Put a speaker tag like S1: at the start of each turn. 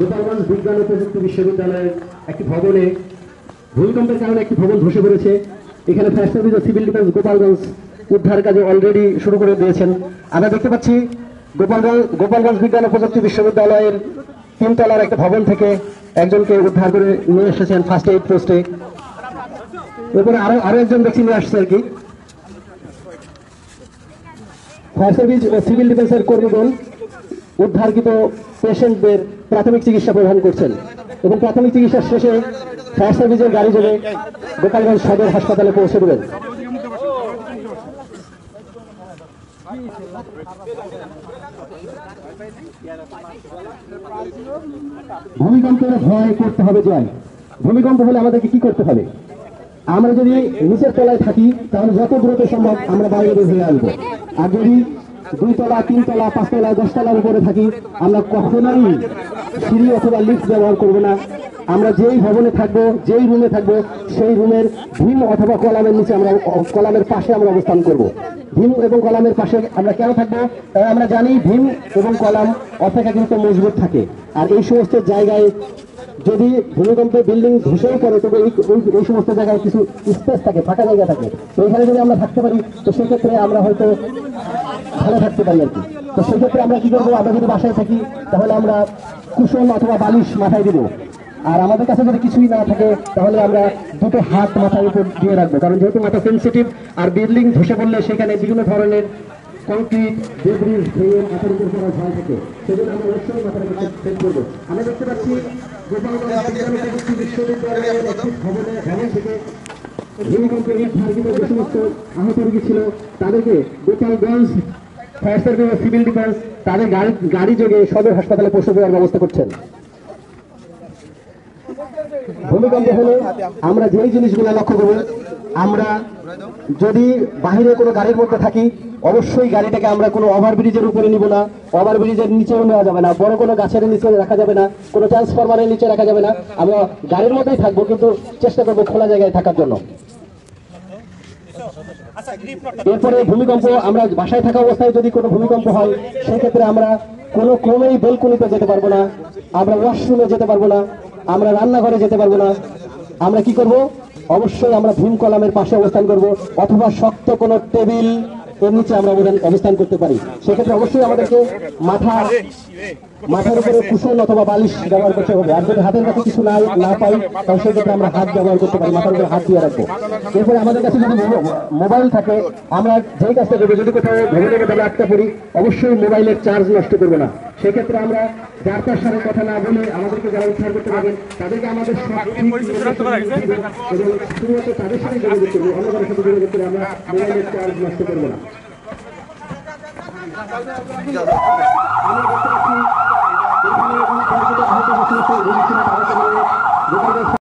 S1: গোপালগঞ্জ বিজ্ঞান ও প্রযুক্তি বিশ্ববিদ্যালয়ের একটি ভবনে ভূমিকম্পের কারণে একটি ভবন ধসে পড়েছে। এখানে ফায়ার সার্ভিস ও সিভিল ডিফেন্স গোপালগঞ্জ উদ্ধার কাজে অলরেডি শুরু করে দিয়েছেন। আমরা দেখতে পাচ্ছি গোপালগঞ্জ বিজ্ঞান ও প্রযুক্তি বিশ্ববিদ্যালয়ের 3 তলার একটা ভবন থেকে একজনকে উদ্ধার করে নিয়ে এসেছেন ফার্স্ট এইড পোস্টে। এরপরে আরো একজন ব্যক্তি নিয়ে আসছে আর কি। ফায়ার সার্ভিস ও সিভিল ডিফেন্সের কর্মীগণ উদ্ধারকৃত পেশেন্টদের প্রাথমিক চিকিৎসা প্রদান করছেন এবং প্রাথমিক চিকিৎসা শেষে ফায়ার সার্ভিসের গাড়ি যোগে গোপালগঞ্জ সদর হাসপাতালে পৌঁছে দেবেন। ভূমিকম্পের ভয় করতে হবে জয়। ভূমিকম্প হলে আমাদেরকে কি করতে হবে? আমরা যদি নিচের তলায় থাকি তাহলে যত দ্রুত সম্ভব আমরা বাইরে বের হয়ে আসবো। আর যদি 2 তলা 3 তলা 5 তলা 10 তলার উপরে থাকি আমরা কখনোই সিঁড়ি অথবা লিফট ব্যবহার করবো না। আমরা যেই ভবনে থাকবো, যেই রুমে থাকবো, সেই রুমের ভীম অথবা কলামের নিচে আমরা কলামের পাশে আমরা অবস্থান করব। ভীম এবং কলামের পাশে আমরা কেন থাকবো? আমরা জানি ভীম এবং কলাম অপেক্ষাকৃত মজবুত থাকে। আর এই সমস্ত জায়গায় যদি ভূমিকম্পে বিল্ডিং ধসেও পড়ে তবে এই সমস্ত জায়গায় কিছু স্পেস থাকে, ফাঁকা জায়গা থাকে। তো এখানে যদি আমরা থাকতে পারি তো সেক্ষেত্রে আমরা হয়তো ভালো থাকতে পারি আর কি। তো সেক্ষেত্রে আমরা কি করবো? আমরা যদি বাসায় থাকি তাহলে আমরা কুশন অথবা বালিশ মাথায় দিব। আর আমাদের কাছে যদি কিছুই না থাকে তাহলে আমরা 2টো হাত মাথার উপর দিয়ে রাখবো, কারণ যেহেতু মাথা সেন্সিটিভ আর বিল্ডিং ধসে পড়লে সেখানে বিভিন্ন ধরনের কংক্রিট ডেব্রিজ ভেঙে মাথার উপর পড়ার ভয় থাকে। সেজন্য আমরা অবশ্যই মাথার উপর সেট করবো। আমরা দেখতে পাচ্ছি গোপালগঞ্জ বিশ্ববিদ্যালয়ের একটি ভবন থেকে ভূমিকম্পে উদ্ধারকৃত যে সমস্ত আহত রোগী ছিল তাদেরকে গোপালগঞ্জ ফায়ার সার্ভিস ও সিভিল ডিফেন্স তাদের গাড়ি যোগে সদর হাসপাতালে পৌঁছে দেওয়ার ব্যবস্থা করছেন। ভূমিকম্প হলে আমরা যেই জিনিসগুলো লক্ষ্য করবো, আমরা যদি বাহিরে কোনো গাড়ির মধ্যে থাকি অবশ্যই গাড়িটাকে আমরা কোনো ওভারব্রিজের উপরে নিব না, ওভারব্রিজের নিচেও নেওয়া যাবে না, বড় কোনো গাছের নিচে রাখা যাবে না, কোনো ট্রান্সফরমারের নিচে রাখা যাবে না। আমরা গাড়ির মধ্যেই থাকবো, কিন্তু চেষ্টা করবো খোলা জায়গায় থাকার জন্য। এরপরে ভূমিকম্প, আমরা বাসায় থাকা অবস্থায় যদি কোনো ভূমিকম্প হয় সেক্ষেত্রে আমরা কোনো ক্রমেই বেলকনিতে যেতে পারবো না, আমরা ওয়াশরুমে যেতে পারবো না, আমরা রান্নাঘরে যেতে পারবো না। আমরা কি করব? অবশ্যই আমরা ভীম কলামের পাশে অবস্থান করব অথবা শক্ত কোনো টেবিল এর নিচে আমরা অবস্থান করতে পারি। সেক্ষেত্রে অবশ্যই আমাদেরকে মাথার উপরে কুশন অথবা বালিশ ব্যবহার করতে হবে। আর যদি হাতের কাছে কিছু না পাই তাহলে সেক্ষেত্রে আমরা হাত ব্যবহার করতে পারি, মাথার উপরে হাত দিয়ে রাখবো। এরপরে আমাদের কাছে যদি মোবাইল থাকে আমরা যেই কাজটা করবো, যদি কোথাও ভবনের মধ্যে আটকা পড়ি অবশ্যই মোবাইলের চার্জ নষ্ট করবো না। সেক্ষেত্রে আমরা যার তার সাথে কথা না বলে আমাদেরকে যারা উদ্ধার করতে পারবেন তাদেরকে আমাদের শুধুমাত্র তাদের সাথে যোগাযোগ করবো, অন্য কারোর সাথে যোগাযোগ করে আমরা মোবাইলের চার্জ নষ্ট করবো না।